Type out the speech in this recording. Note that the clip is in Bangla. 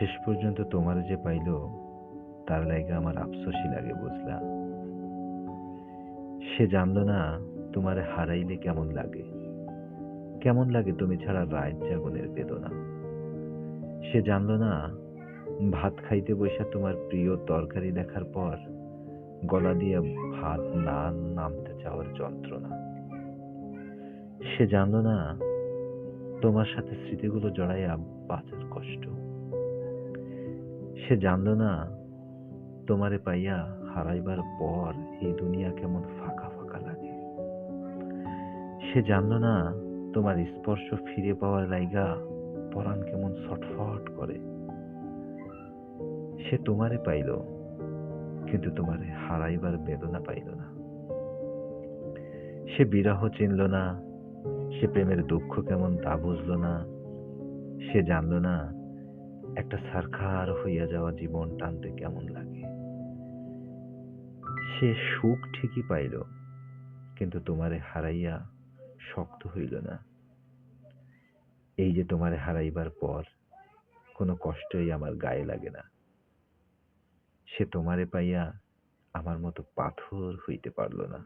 শেষ পর্যন্ত তোমারে যে পাইলো তার লাইগা আমার আফসোসই লাগে বুঝলা। সে জানলো না তোমারে হারাইলে কেমন লাগে। কেমন লাগে তুমি ছাড়া রাত জাগনের বেদনা। সে জানলো না ভাত খাইতে বইসা তোমার প্রিয় তরকারি দেখার পর গলা দিয়ে ভাত না নামতে চাওয়ার যন্ত্রণা। সে জানলো না তোমার সাথে স্মৃতিগুলো জড়াইয়া বাঁচার কষ্ট। সে জানলো না তোমারে পাইয়া হারাইবার পর এই দুনিয়া কেমন ফাঁকা ফাঁকা লাগে। সে জানলো না তোমার স্পর্শ ফিরে পাওয়ার লাইগা পরাণ কেমন ছটফট করে। সে তোমারে পাইলো কিন্তু তোমারে হারাইবার বেদনা পাইল না। সে বিরহ চিনল না, সে প্রেমের দুঃখ কেমন তা বুঝলো না। সে জানলো না একটা ছারখার হইয়া যাওয়া জীবন টানতে কেমন লাগে। সে সুখ ঠিকই পাইল কিন্তু তোমারে হারাইয়া শক্ত হইল না। এই যে তোমারে হারাইবার পর কোনো কষ্টই আমার গায়ে লাগে না। সে তোমারে পাইয়া আমার মতো পাথর হইতে পারল না।